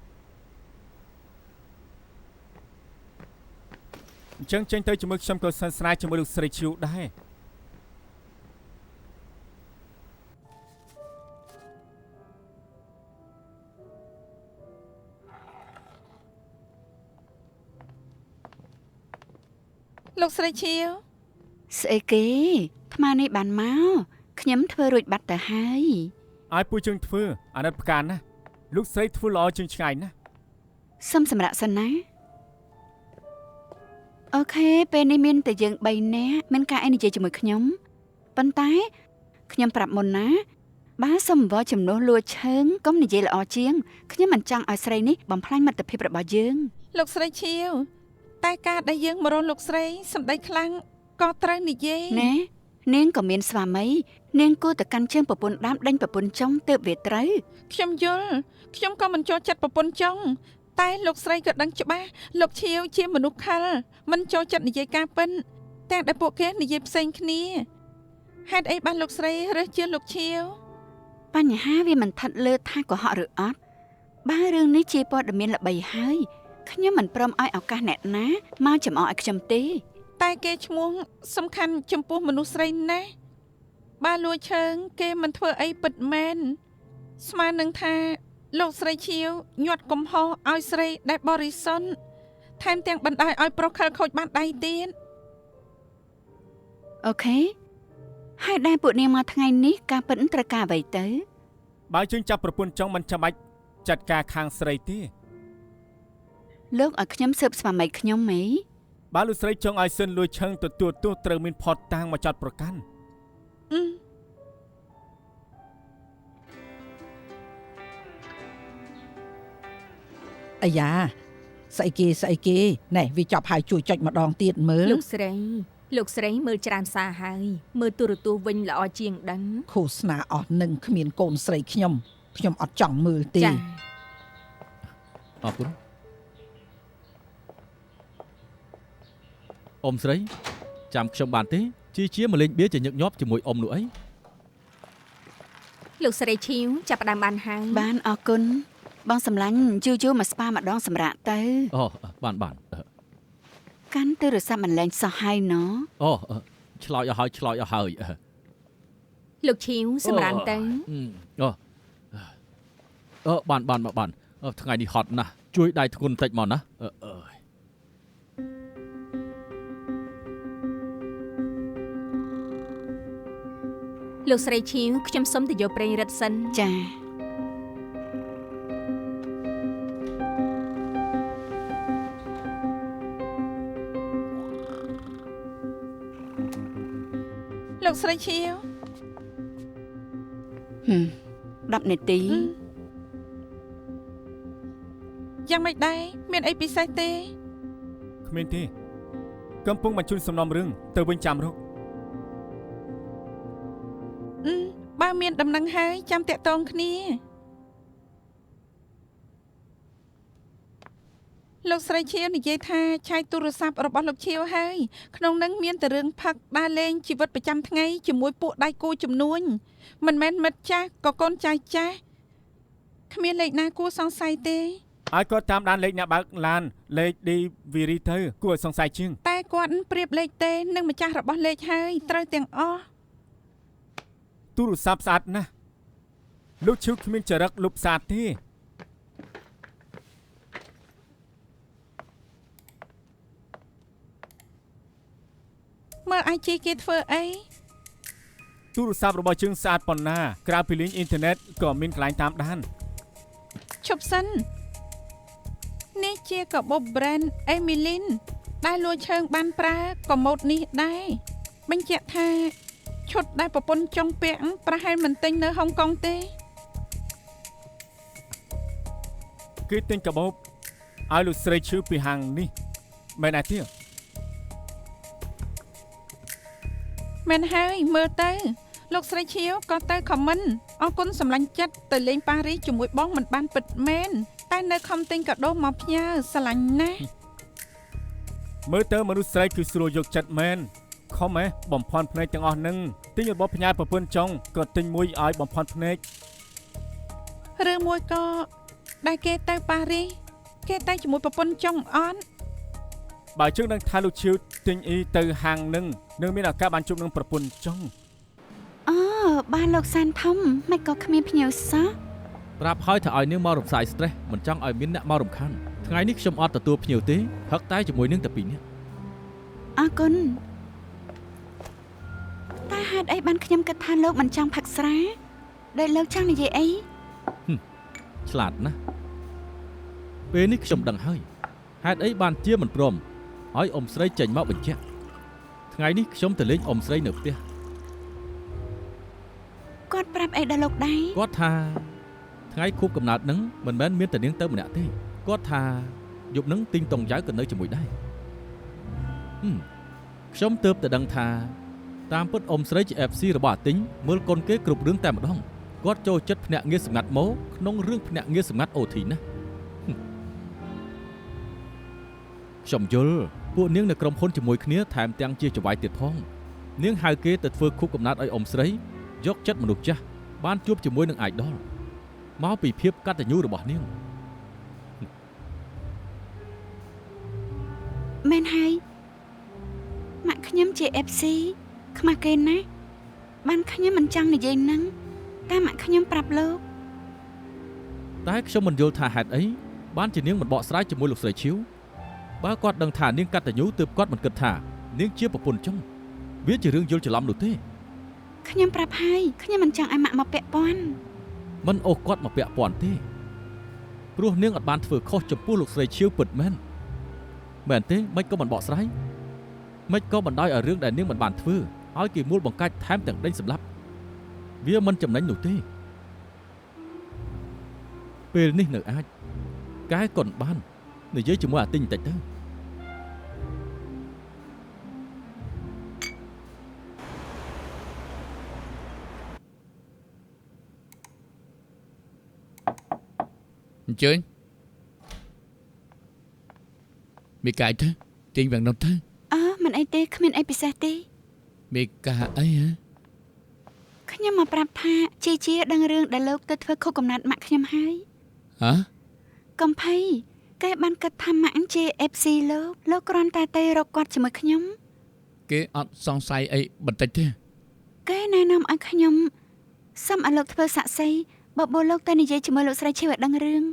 S7: អញ្ចឹងចេញទៅជាមួយខ្ញុំក៏សិនស្រាយជាមួយលោកស្រីឈូដែរ
S3: លោកស្រីឈៀវ
S2: ស្អីគេថ្មនេះបានមកខ្ញុំធ្វើរួចបាត់ទៅហើយ
S7: ឲ្យពួកជើងធ្វើអាណិតផ្កាណាលោកស្រីធ្វើល្អជាងឆ្ងាយណា
S2: សុំសម្រាប់សិនណាអូខេពេលនេះមានតែយើង3នាក់មិនការអីនិយាយជាមួយខ្ញុំប៉ុន្តែខ្ញុំប្រាប់មុនណាបើសុំអង្វរចំនួនលួចឈើងកុំនិយាយល្អជាងខ្ញុំមិនចង់ឲ្យស្រីនេះបំផ្លាញមិត្តភាពរបស់យើង
S3: លោកស្រីឈៀវតែការដែលយើងមករកលោកស្រីសម្ដីខ្លាំងក៏ត្រូវនិយាយ
S2: ណែនាងក៏មានស្វាមីនាងគួរតែកាន់ជើងប្រពន្ធដើមដេញប្រពន្ធចុងទើបវាត្រូវ
S3: ខ្ញុំយល់ខ្ញុំក៏មិនចូលចិត្តប្រពន្ធចុងតែលោកស្រីក៏ដឹងច្បាស់លោកឈៀវជាមនុស្សខលមិនចូលចិត្តនិយាយការពិនទាំងដែលពួកគេនិយាយផ្សេងគ្នាហេតុអីបានលោកស្រីរើសជឿលោកឈៀវ
S2: បញ្ហាវាមិនឋិតលើថាកុហកឬអត់បើរឿងនេះជាព័ត៌មានល្បីហើយខ្ញុំមិនព្រមឲ្យឱកាសអ្នកណាមកចំអកឲ្យខ្ញុំទេ
S3: តែគេឈ្មោះសំខាន់ចំពោះមនុស្សស្រីណាស់បើលួចឈើងគេមិនធ្វើអីពិតមែនស្មាននឹងថាលោកស្រីឈៀវញាត់កំហុសឲ្យស្រីដែលបរិសុទ្ធថែមទាំងបណ្ដោយឲ្យប្រុសខលខូចបានដៃទៀត
S2: អូខេហើយដែលពួកនាងមកថ្ងៃនេះការពិតត្រូវការអ្វីទៅ
S7: បើជើងចាប់ប្រពន្ធចុងមិនចាំបាច់ចាត់ការខាងស្រីទេ
S2: លោកឲ្យខ្ញុំស៊ើបស្វាមីខ្ញុំហី
S7: បើលោកស្រីចង់ឲ្យសិនលួចឈឹងទទួលទោសត្រូវមានផតតាំងមកចាត់ប្រកាន់
S8: អាយ៉ាស្អីគេណែវាចប់ហើយជួយចុចម្ដងទៀតមើល
S5: លោកស្រីមើលច្រើនសារហើយមើលទូរទស្សន៍វិញល្អជាងដឹង
S8: ឃោសនាអស់នឹងគ្មានកូនស្រីខ្ញុំអត់ចង់មើលទេ
S5: ចា៎
S6: អរគុណអ៊ំស្រីចាំខ្ញុំបានទេជាមកលេងបៀជាញឹកញាប់ជាមួយអ៊ំនោះអី
S5: លោកស្រីឈៀវចាប់ផ្ដើមបានហើយ
S2: បានអរគុណបងសម្លាញ់យូរមកស្ប៉ាម្ដងសម្រាប់ទៅ
S6: អូបាន
S2: កាន់ទូរស័ព្ទមិនលែងសោះហើយណោះ
S6: អូឆ្លោយឲ្យហើយ
S5: លោកឈៀវសម្រាប់ទៅ
S6: បានថ្ងៃនេះហត់ណាស់ជួយដៃធ្ងន់បន្តិចមកណា
S5: លោកស្រីឈៀវខ្ញុំសុំទៅយកប្រេងរឹតសិន
S2: ចា
S3: លោកស្រីឈៀវ
S2: 10នាទី
S3: យ៉ាងម៉េចដែរមានអីពិសេសទេ
S7: គ្មានទេកំពុងបញ្ជូនសំណុំរឿងទៅវិញចាំរក
S3: បើមានដំណឹងហើយចាំតាក់ទងគ្នា លោកស្រីឈៀវនិយាយថាឆាយទូរស័ព្ទរបស់លោកឈៀវហើយក្នុងនឹងមានតែរឿងផឹកដើរលេងជីវិតប្រចាំថ្ងៃជាមួយពួកដៃគូជំនួញមិនមែនមិត្តចាស់ក៏កូនចៅចាស់គ្មានលេខណាគួរសង្ស័យទេ
S7: ឲ្យគាត់តាមដានលេខអ្នកបើកឡានលេខ DVR ទៅគួរឲ្យសង្ស័យជាង
S3: តែគាត់ប្រៀបលេខទេនឹងម្ចាស់របស់លេខហើយត្រូវទាំងអស់
S7: ទូរស័ព្ទស្អាតណាស់លោកឈឺគ្មានចរិតលុបស្អាតទេ
S3: មើល IG គេធ្វើអី
S7: ទូរស័ព្ទរបស់យើងស្អាតប៉ុណ្ណាក្រៅពីលេងអ៊ីនធឺណិតក៏មានកន្លែងតាមដាន
S3: ឈប់សិននេះជាកាបូប brand Emilin ដែលលួចឈើងបានប្រើកម៉ូដនេះដែរបញ្ជាក់ថាឈុតដែលប្រពន្ធចុងពាក់ប្រហែលមិនទិញនៅហុងកុងទេ
S7: គេទិញកាបូបឲ្យលោកស្រីឈឺពីហាងនេះមែនអត់ទេ
S3: មែនហើយមើលទៅលោកស្រីឈៀវក៏ទៅខមមិនអរគុណសម្លាញ់ចិត្តទៅលេងប៉ារីសជាមួយបងមិនបានពិតមែនតែនៅខំទិញកាដូមកផ្ញើស្រឡាញ់ណាស់
S7: មើលទៅមនុស្សស្រីគឺស្រួលយកចិត្តមែនខំហ៎បំផន់ភ្នែកទាំងអស់នឹងទិញរបស់ផ្ញើប្រពន្ធចុងក៏ទិញមួយឲ្យបំផន់ភ្នែក
S3: ឬមួយក៏ដែលគេទៅប៉ារីសគេទៅជាមួយប្រពន្ធចុងអត់
S7: បើជើងនឹងថាលោកឈឺទិញអ៊ីទៅហាងនឹងនឹងមានឱកាសបានជួបនឹងប្រពន្ធចុង
S2: អូបានលោកសានធំមិនក៏គ្មានភ្ញៀវសោះ
S6: ប្រាប់ឲ្យថាឲ្យនាងមករំសាយ stress មិនចង់ឲ្យមានអ្នកមករំខានថ្ងៃនេះខ្ញុំអត់ទទួលភ្ញៀវទេហឹកតែជាមួយនឹងតែពីរនាក់
S2: អរគុណតែហេតុអីបានខ្ញុំគិតថាលោកមិនចង់ផឹកស្រាដែលលោកចង់និយាយអី
S6: ឆ្លាតណាស់ពេលនេះខ្ញុំដឹងហើយហេតុអីបានជាមិនព្រមឲ្យអ៊ំស្រីចេញមកបញ្ជាក់ថ្ងៃនេះខ្ញុំទៅលេងអ៊ំស្រីនៅផ្ទះ
S2: គាត់ប្រាប់អីដល់លោកដែរ
S6: គាត់ថាថ្ងៃខួបកំណើតនឹងមិនមែនមានតែនាងទៅម្នាក់ទេគាត់ថាយប់នឹងទិញតុងយ៉ៅក៏នៅជាមួយដែរខ្ញុំទើបតែដឹងថាតាមពិតអ៊ំស្រីជា FC របស់អាទិញមើលកូនគេគ្រប់រឿងតែម្ដងគាត់ចូលចិត្តភ្នាក់ងារសម្ងាត់មកក្នុងរឿងភ្នាក់ងារសម្ងាត់ OT ណាខ្ញុំយល់ពួកនាងនៅក្រុមហ៊ុនជាមួយគ្នាថែមទាំងជាចៅហ្វាយទៀតផងនាងហៅគេទៅធ្វើខួបកំណើតឲ្យអ៊ំស្រីយកចិត្តមនុស្សចាស់បានជួបជាមួយនឹងអាយដលមកពីភាពកតញ្ញូរបស់នាង
S2: មែនហើយម៉ាក់ខ្ញុំជា FC ខ្មាស់គេណាស់បានខ្ញុំមិនចង់និយាយហ្នឹងតែម៉ាក់ខ្ញុំប្រាប់លោក
S6: តែខ្ញុំមិនយល់ថាហេតុអីបានជានាងមិនបកស្រាយជាមួយលោកស្រីឈីវបើគាត់ដឹងថានាងកតញ្ញូទើបគាត់មិនគិតថានាងជាប្រពន្ធចុងវាជារឿងយល់ច្រឡំនោះទេ
S2: ខ្ញុំប្រាប់ហើយខ្ញុំមិនចង់ឲ្យម៉ាក់មកពាក់ព័ន្ធ
S6: មិនអូសគាត់មកពាក់ព័ន្ធទេព្រោះនាងអត់បានធ្វើខុសចំពោះលោកស្រីឈីវពិតមែនទេមិនក៏មិនបកស្រាយមិនក៏បណ្ដោយឲ្យរឿងដែលនាងមិនបានធ្វើឲ្យគេមូលបង្កាច់ថែមទាំងដេញសម្លាប់វាមិនចំណេញនោះទេពេលនេះនៅអាចកែកុនបាននិយាយជាមួយអាទិញបន្តិចទៅ
S4: អញ្ជើញមីកាយទៅទាញវាំងនោះទៅ
S2: អើមិនអីទេគ្មានអីពិសេសទេ
S4: មីកាអីហ៎
S2: ខ្ញុំមកប្រាប់ថាជាដឹងរឿងដែលលោកទៅធ្វើខុសកំណត់ម៉ាក់ខ្ញុំហើយ
S4: ហ៎
S2: កំភៃគេបានគិតថាម៉ាក់ជា FC លោកគ្រាន់តែទៅរកគាត់ជាមួយខ្ញុំ
S4: គេអត់សង្ស័យអីបន្តិចទេ
S2: គេណែនាំឲ្យខ្ញុំសុំឲ្យលោកធ្វើសាក់សីបបោលោកទៅនិយាយជាមួយលោកស្រីឈីវឲ្យដឹងរឿង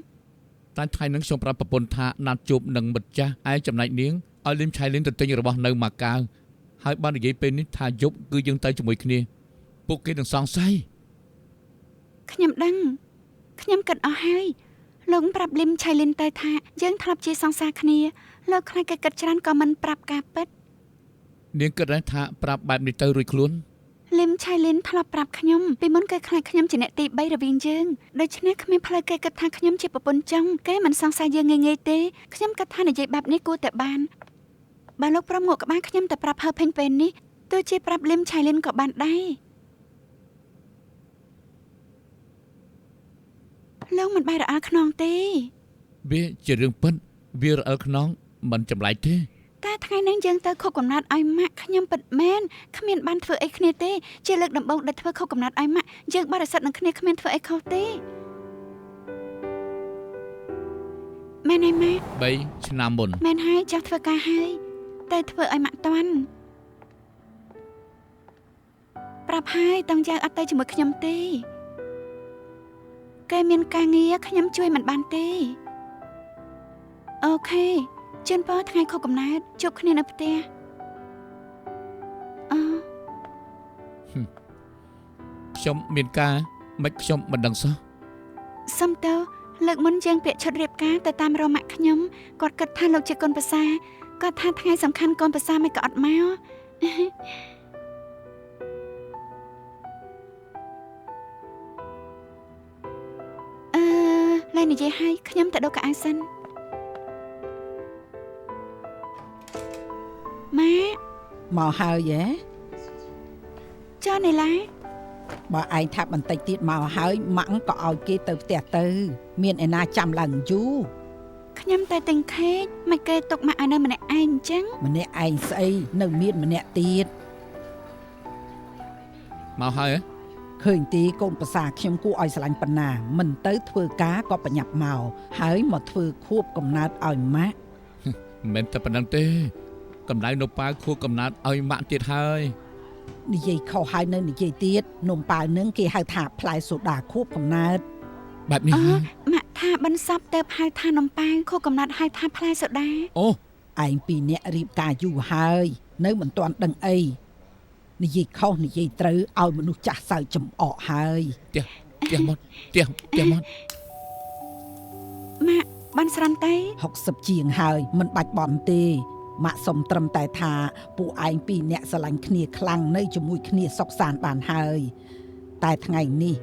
S4: តែថ្ងៃហ្នឹងខ្ញុំប្រាប់ប្រពន្ធថាណាត់ជួបនឹងមិត្តចាស់ឯចំណែកនាងឲ្យលឹមឆៃលឹមទៅទិញរបស់នៅម៉ាកាវហើយបាននិយាយពេលនេះថាយប់គឺយើងទៅជាមួយគ្នាពួកគេនឹងសង្ស័យ
S2: ខ្ញុំដឹងខ្ញុំគិតអស់ហើយលោកប្រាប់លឹមឆៃលឹមទៅថាយើងធ្លាប់ជាសង្សារគ្នាលោកខ្លាចគេគិតច្រើនក៏មិនប្រាប់ការពិត
S4: នាងគិតថាប្រាប់បែបនេះទៅរួចខ្លួន
S2: លឹមឆៃលឹមធ្លាប់ប្រាប់ខ្ញុំពីមុនគេខ្លាចខ្ញុំជាអ្នកទី3រវាងយើងដូច្នេះគ្មានផ្លូវគេគិតថាខ្ញុំជាប្រពន្ធចុងគេមិនសង្ស័យយើងងាយៗទេខ្ញុំគិតថានិយាយបែបនេះគួរតែបានបើលោកព្រមងក់ក្បាលខ្ញុំទៅប្រាប់ហើពេញពេលនេះទោះជាប្រាប់លឹមឆៃលឹមក៏បានដែរលោកមិនបាយរអល់ខ្នងទេ
S4: វាជារឿងពិត វារអើខ្នងមិនចម្លែកទេ
S2: តែថ្ងៃហ្នឹងយើងទៅខុសកំណត់ឲ្យម៉ាក់ខ្ញុំពិតមែនគ្មានបានធ្វើអីគ្នាទេជាលើកដំបូងដែលធ្វើខុសកំណត់ឲ្យម៉ាក់យើងបរិសុទ្ធនឹងគ្នាគ្មានធ្វើអីខុសទេមែនហើយម៉ាក់
S4: 3 ឆ្នាំមុន
S2: មែនហើយចាស់ធ្វើការហើយតែធ្វើឲ្យម៉ាក់តាន់ប្រាប់ហើយតង់យ៉ាងអត់ទៅជាមួយខ្ញុំទេគេមានការងារខ្ញុំជួយមិនបានទេអូខេជូនពរថ្ងៃខុសកំណើតជួបគ្នានៅផ្ទះអូ
S4: ខ្ញុំមានការមិនខ្ញុំមិនដឹងសោះ
S2: សុំទៅលើកមុនយើងពាក្យឈុតរៀបការទៅតាមរកម៉ាក់ខ្ញុំគាត់គិតថាលោកជាកូនប្រសាគាត់ថាថ្ងៃសំខាន់កូនប្រសាមិនក៏អត់មកឡើយនិយាយឲ្យខ្ញុំទៅដូរកៅអៅសិនម៉ាក់
S8: មកហើយហ៎
S2: ចុះនេះឡា
S8: បើឯងថាបន្តិចទៀតមកហើយម៉ាក់ក៏ឲ្យគេទៅផ្ទះទៅមានឯណាចាំឡើងយូរ
S2: ខ្ញុំតែទិញខេកមិនគេទុកម៉ាក់ឲ្យនៅម្នាក់ឯងអញ្ចឹង
S8: ម្នាក់ឯងស្អីនៅមានម្នាក់ទៀត
S4: មកហើយ
S8: ឃើញទីកូនប្រសាខ្ញុំគួរឲ្យស្រឡាញ់ប៉ុណ្ណាមិនទៅធ្វើការក៏ប្រញាប់មកហើយមកធ្វើខួបកំណើតឲ្យម៉ាក់
S4: មិនមែនតែប៉ុណ្្នឹងទេកម្ដៅនៅប៉ាវខួបកំណើតឲ្យម៉ាក់ទៀតហើយ
S8: និយាយខុសហើយនៅនិយាយទៀតនំប៉ាវនឹងគេហៅថាផ្លែសូដាខួបកំណើត
S4: បែបនេះហើយ
S2: ម៉ាក់ថាបិណ្ឌសពទៅហៅថានំប៉ាវខុសកំណត់ហៅថាផ្លែសូដា
S4: អូ
S8: ឯងពីរអ្នករៀបការយូរហើយនៅមិនទាន់ដឹងអីនិយាយខុសនិយាយត្រូវឲ្យមនុស្សចាស់សើចចំអកហើយ
S4: ផ្ទះមកផ្ទះមក
S2: ម៉ាក់បានស្រន់ទៅ
S8: 60ជាងហើយមិនបាច់បន់ទេម៉ាក់សុំត្រឹមតែថាពួកឯងពីរអ្នកស្រឡាញ់គ្នាខ្លាំងនៅជាមួយគ្នាសុខសាន្តបានហើយតែថ្ងៃនេះ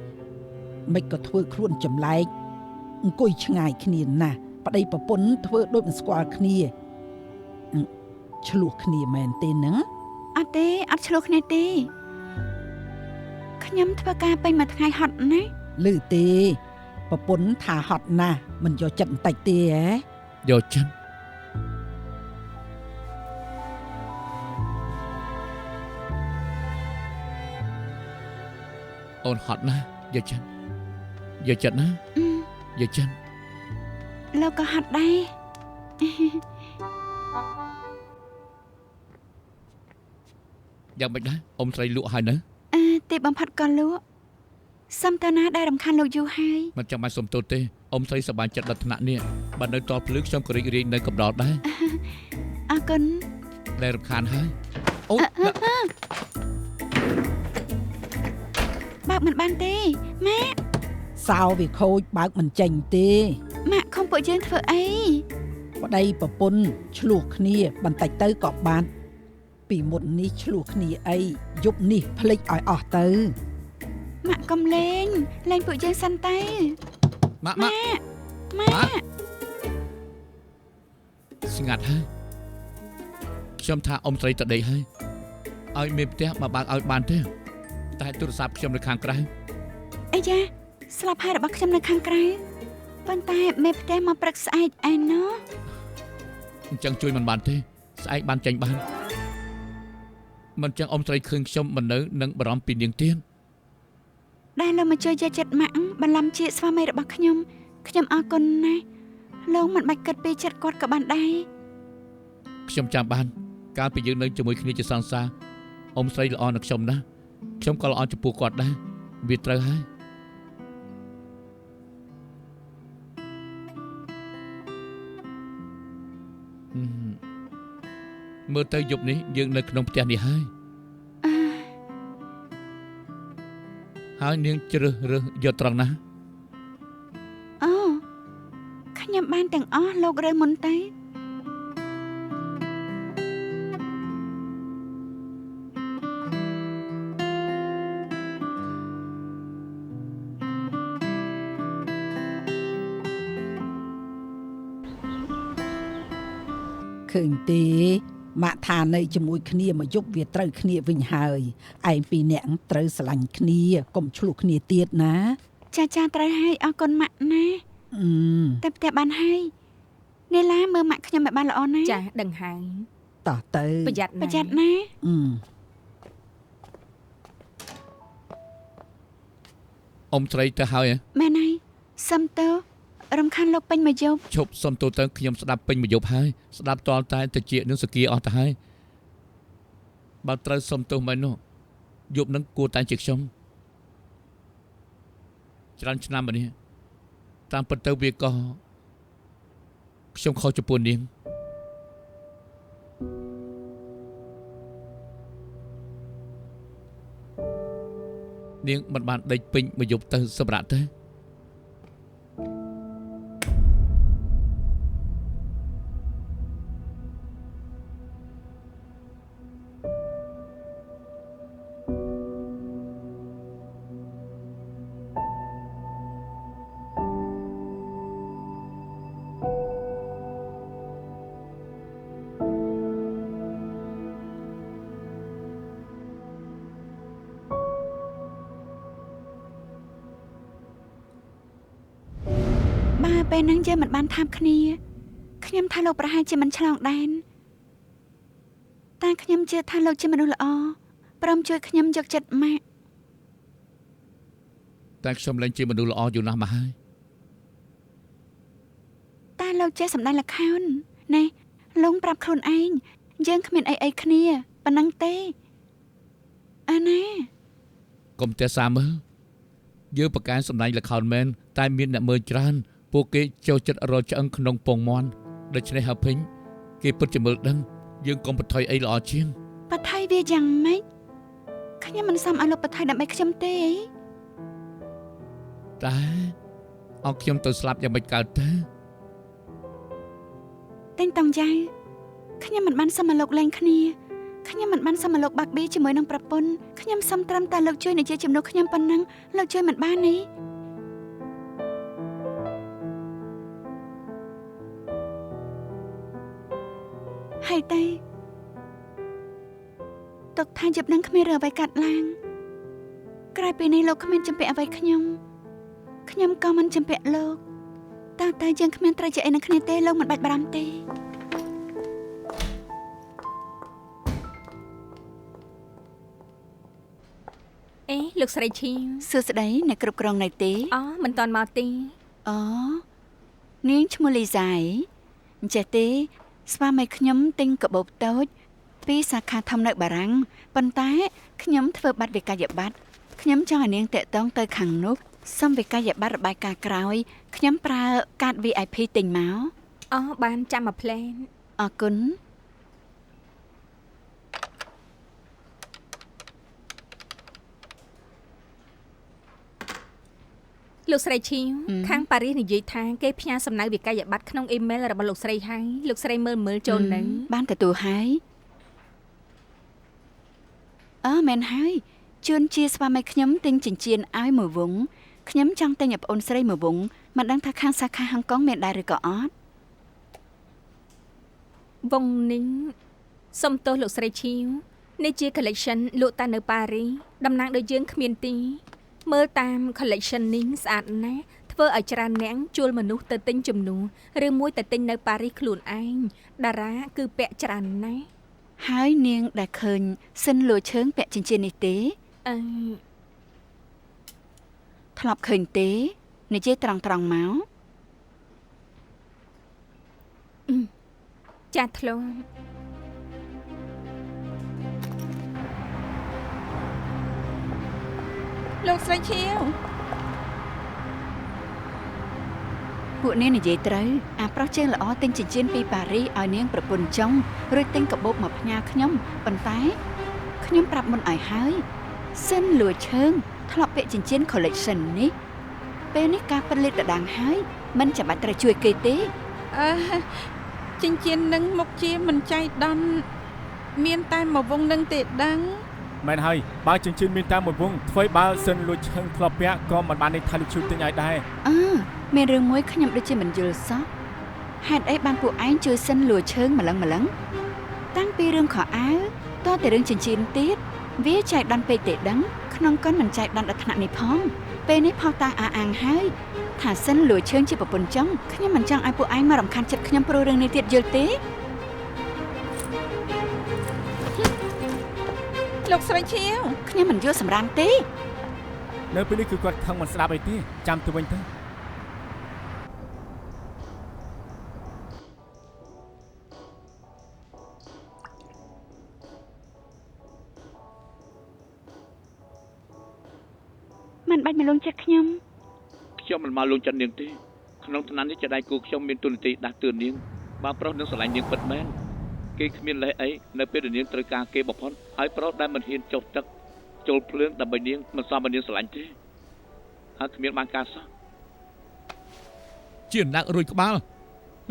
S8: មិនក៏ធ្វើខ្លួនចម្លែកអង្គុយឆ្ងាយគ្នាណាស់ប្តីប្រពន្ធធ្វើដូចមិនស្គាល់គ្នាឆ្លោះគ្នាមែនទេហ្នឹង
S2: អត់ទេអត់ឆ្លោះគ្នាទេខ្ញុំធ្វើការពេញមួយថ្ងៃហត់ណាស់
S8: ឮទេប្រពន្ធថាហត់ណាស់មិនយកចិត្តបន្តិចទេហ៎
S4: យកចិត្តអូនហត់ណាស់យកចិត្តយកចិត្តណាយកចិត្ត
S2: លោកក៏ហត់ដែរ
S4: យ៉ាងមិនដែរអ៊ំស្រីលក់ហើយនៅ
S2: ទីបំផុតក៏លក់សំតាណាដែលរំខានលោកយូរហើយ
S4: មិនចាំបាច់សុំទោសទេអ៊ំស្រីសប្បាយចិត្តដល់ថ្នាក់នេះបើនៅតភ្លឺខ្ញុំក៏រីករាយនៅកំដរដែរ
S2: អរគុណ
S4: ដែលរំខានហើយអូ
S2: បើកមិនបានទេម៉ាក់
S8: សោវាខូចបើកមិនចេញទេ
S2: ម៉ាក់ខំពួកយើងធ្វើអី
S8: ប្តីប្រពន្ធឆ្លោះគ្នាបន្តិចទៅក៏បាត់ពីមុននេះឆ្លោះគ្នាអីយប់នេះភ្លេចឲ្យអស់ទៅ
S2: ម៉ាក់កំលេងពួកយើងសិនទៅ
S4: ម៉ាក់
S2: ម៉ាក់
S4: ស្ងាត់ហើយខ្ញុំថាអ៊ំស្រីទៅដេកហើយឲ្យមានផ្ទះមកបើកឲ្យបានទេតែទូរស័ព្ទខ្ញុំនៅខាងក្រៅ
S2: អីយ៉ាស្លាប់ហើយរបស់ខ្ញុំនៅខាងក្រៅប៉ុន្តែមេផ្ទះមកព្រឹកស្អែកឯណោះ
S4: អញ្ចឹងជួយមិនបានទេស្អែកបានចេញបានមិនចឹងអ៊ំស្រីឃើញខ្ញុំមិននៅនឹងបារម្ភពីនាងទៀត
S2: ដែលលោកមកជួយយកចិត្តម៉ាក់បន្លំជាស្វាមីរបស់ខ្ញុំអរគុណណាស់លោកមិនបាច់គិតពីចិត្តគាត់ក៏បានដែរ
S4: ខ្ញុំចាំបានកាលពីយើងនៅជាមួយគ្នាជាសង្សារអ៊ំស្រីល្អនឹងខ្ញុំណាស់ខ្ញុំក៏ល្អចំពោះគាត់ដែរវាត្រូវហើយមើលទៅយប់នេះយើងនៅក្នុងផ្ទះនេះហើយនាងជ្រើសរើសយកត្រង់ណា
S2: អូខ្ញុំបានទាំងអស់លោករើមុនទៅ
S8: ឃើញទេម៉ាក់ថានៅជាមួយគ្នាមកយប់វាត្រូវគ្នាវិញហើយឯងពីរនាក់ត្រូវស្រឡាញ់គ្នាកុំឆ្លោះគ្នាទៀតណា
S2: ចាត្រូវហើយអរគុណម៉ាក់ណាតែផ្ទះបានហើយ នេឡាមើលម៉ាក់ខ្ញុំឲ្យបានល្អណាស់
S5: ចាដឹងហើយ
S8: តោះទៅ
S5: ប្រយ័ត្នណា
S2: ប្រយ័ត្នណា
S4: អ៊ំស្រីទៅហើយហ៎
S2: មែនហើយសុំទោសរំខានលោកពេញមួយយប់
S4: ឈប់សុំទោសទៅខ្ញុំស្ដាប់ពេញមួយយប់ហើយស្ដាប់តលតែតិចនឹងសគាអស់ទៅហើយបើត្រូវសុំទោសមែននោះយប់នឹងគួរតែជាខ្ញុំច្រើនឆ្នាំមកនេះតាមពិតទៅវាក៏ខ្ញុំខុសចំពោះនាងនាងមិនបានដេកពេញមួយយប់ទៅសម្រាប់ទេ
S2: ពេលហ្នឹងយើងមិនបានថាបគ្នាខ្ញុំថាលោកប្រហែលជាមិនឆ្លងដែនតែខ្ញុំជឿថាលោកជាមនុស្សល្អព្រមជួយខ្ញុំយកចិត្តម៉ាក់
S4: តែខ្ញុំលែងជាមនុស្សល្អយូរណាស់មកហើយ
S2: តែលោកចេះសម្ដែងល្ខោនណែលោកប្រាប់ខ្លួនឯងយើងគ្មានអីគ្នាប៉ុណ្ណឹងទេអាណា
S4: កុំតែសាមើលយើងប្រកាសសម្ដែងល្ខោនមែនតែមានអ្នកមើលច្រើនពួកគេចូលចិត្តរត់ឆ្អឹងក្នុងពងមាន់ដូច្នេះហើយពេញគេពិតជាមើលដឹងយើងកុំបន្ថយអីល្អជាង
S2: បថៃវាយ៉ាងម៉េចខ្ញុំមិនសមឲ្យលោកបថៃដើម្បីខ្ញុំទេ
S4: តែអោខ្ញុំទៅស្លាប់យ៉ាងមិនកើតទេ
S2: តែងតង់យ៉ៅខ្ញុំមិនបានសមឲ្យលោកលែងគ្នាខ្ញុំមិនបានសមឲ្យលោកបាក់ប៊ីជាមួយនឹងប្រពន្ធខ្ញុំសុំត្រឹមតែលោកជួយនិយាយជំនួសខ្ញុំប៉ុណ្ណឹងលោកជួយមិនបានទេហើយតែទុកថាយប់នឹងគ្មានរឿងអ្វីកាត់ឡើងក្រោយពីនេះលោកគ្មានជំពាក់អ្វីខ្ញុំក៏មិនជំពាក់លោកតែយើងគ្មានត្រូវជាអីនឹងគ្នាទេលោកមិនបាច់បារម្ភទេ
S5: អេលោកស្រីឈីវ
S2: សួស្តីអ្នកគ្រប់គ្រងនៅទេ
S5: អូមិនតាន់មកទេ
S2: អូនាងឈ្មោះលីសាយអញ្ចេះទេស្វាមីខ្ញុំទិញកាបូបតូចពីសាខាធំនៅបារាំងប៉ុន្តែខ្ញុំធ្វើបាត់វិក័យប័ត្រខ្ញុំចង់ឲ្យនាងតាក់ទងទៅខាងនោះសុំវិក័យប័ត្ររបាយការណ៍ក្រោយខ្ញុំប្រើកាត VIP ទិញមក
S5: អូបានចាំមកផ្លែន
S2: អរគុណ
S5: លោកស្រីឈីវខាងប៉ារីសនិយាយថាគេផ្ញើសំណៅវិក័យប័ត្រក្នុងអ៊ីមែលរបស់លោកស្រីហើយលោកស្រីមើលចូលនៅ
S2: បានទទួលហើយមែនហើយជួនជាស្វាមីខ្ញុំទិញចិញ្ចៀនឲ្យមួយវងខ្ញុំចង់ទិញឲ្យប្អូនស្រីមួយវងមិនដឹងថាខាងសាខាហុងកុងមានដែរឬក៏អត់
S5: វងនេះសុំទោសលោកស្រីឈីវនេះជា collection លក់តែនៅប៉ារីសតំណាងដោយយើងគ្មានទីមើលតាម collection នេះស្អាតណាស់ធ្វើឲ្យច្រើនអ្នកជួលមនុស្សទៅទិញជំនួសឬមួយទៅទិញនៅប៉ារីសខ្លួនឯងតារាគឺពាក់ច្រើនណាស់
S2: ហើយនាងដែលឃើញសិនលួឈើងពាក់ចិញ្ចៀននេះទេ
S5: អឺ
S2: ធ្លាប់ឃើញទេនិយាយត្រង់ៗមក
S5: ចាស់ធ្លាប់
S3: លោកស្រីឈៀវ
S2: ពួកនាងនិយាយត្រូវអាប្រុសជើងល្អទិញចិញ្ចៀនពីប៉ារីសឲ្យនាងប្រពន្ធចុងរួចទិញកាបូបមកផ្ញើខ្ញុំប៉ុន្តែខ្ញុំប្រាប់មុនឲ្យហើយសិនលួឈើងធ្លាប់ពាក់ចិញ្ចៀន collection នេះពេលនេះការពិតលាតដដាងហើយមិនចាំបាច់ត្រូវជួយគេទេ
S3: ចិញ្ចៀននឹងមុខជាមិនចៃដន្យមានតែមួយវងនឹងទេដឹង
S7: មែនហើយបើចិញ្ចៀនមានតែមួយវងធ្វើឲ្យបើសិនលួចឈឹងធ្លាប់ពាក់ក៏មិនបាននេះថាលោកជួយទិញឲ្យដែរ
S2: មានរឿងមួយខ្ញុំដូចជាមិនយល់សោះហេតុអីបានពួកឯងជួយសិនលួឈើងម្លឹងតាំងពីរឿងខោអាវតតែរឿងចិញ្ចៀនទៀតវាចែកដន្យពេកទេដឹងក្នុងកុនមិនចែកដន្យដល់ថ្នាក់នេះផងពេលនេះផោះតាអាងហើយ ថាសិនលួចឈើងជាប្រពន្ធចង់ខ្ញុំមិនចង់ឲ្យពួកឯងមករំខានចិត្តខ្ញុំព្រោះរឿងនេះទៀតយល់ទេ
S3: លោកស្រីឈៀវ
S2: ខ្ញុំមិនយល់សម្រាមទេ
S7: នៅពេលនេះគឺគាត់ខឹងមិនស្ដាប់អីទេចាំទៅវិញទៅ
S2: មិនបាច់មកលងចិត្តខ្ញុំ
S4: ខ្ញុំមិនមកលួងចិត្តនាងទេក្នុងឋានៈនេះជាដៃគូខ្ញុំមានទូនាទីដាស់តឿននាងបើប្រុសនឹងស្រឡាញ់នាងពិតមែនគេគ្មានលេសអីនៅពេលដែលនាងត្រូវការគេបំផុតហើយប្រុសដែលមិនហ៊ានចុះទឹកចូលភ្លើងដើម្បីនាងមិនសមឲ្យនាងស្រឡាញ់ទេហើយគ្មានបានការសោះជាអ្នករួចក្បាល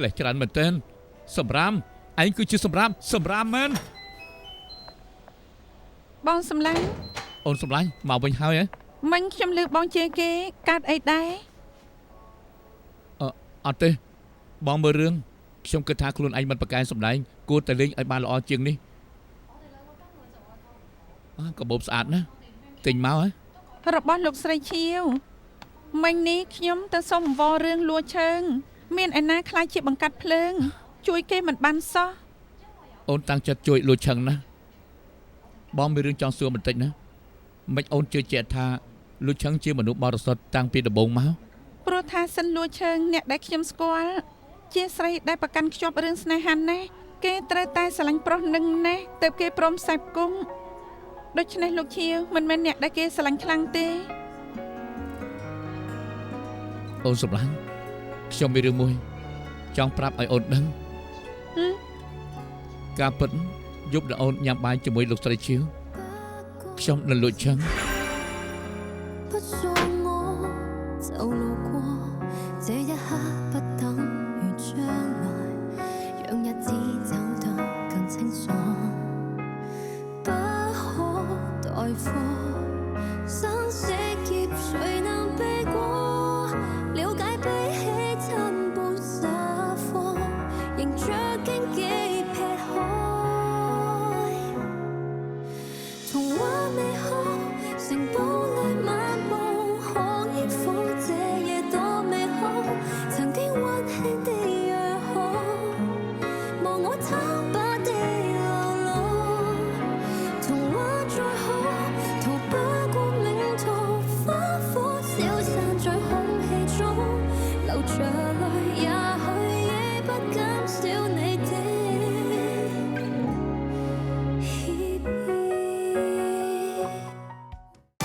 S4: លេសច្រើនមែនទែនសម្រាមឯងគឺជាសម្រាមមែន
S3: បងសម្លាញ់
S4: អូនសម្លាញ់មកវិញហើយហ៎
S3: មិញខ្ញុំលើបងជេរគេកាត់អីដែរ
S4: អត់ទេបងមើលរឿងខ្ញុំគិតថាខ្លួនឯងមិនប្រកែកសម្ដែងគួរតែលេងឲ្យបានល្អជាងនេះកាបូបស្អាតណាស់ទិញមកហ៎
S3: របស់លោកស្រីឈៀវមិញនេះខ្ញុំទៅសុំអង្វររឿងលួចឈើងមានឯណាខ្លាចជាបង្កាត់ភ្លើងជួយគេមិនបានសោះ
S4: អូនតាំងចិត្តជួយលួចឆឹងណាបងមានរឿងចង់សួរបន្តិចណាមិនអូនជឿជាក់ថាលួចឆឹងជាមនុស្សបរិសុទ្ធតាំងពីដំបូងមក
S3: ព្រោះថាសិនលួចឈើងអ្នកដែលខ្ញុំស្គាល់ជាស្រីដែលប្រកាន់ខ្ជាប់រឿងស្នេហាណាស់គេត្រូវតែស្រឡាញ់ប្រុសនឹងណាស់ទើបគេព្រមសេពគង់ដូច្នេះលោកឈៀវមិនមែនអ្នកដែលគេស្រឡាញ់ខ្លាំងទេ
S4: អូនសម្លាញ់ខ្ញុំមានរឿងមួយចង់ប្រាប់ឲ្យអូនដឹងការពិតយប់ដែលអូនញ៉ាំបាយជាមួយលោកស្រីឈៀវខ្ញុំនៅលួចឆឹង
S9: 不做我就路過，這一刻不等於將來，讓日子走得更清楚，不可待課。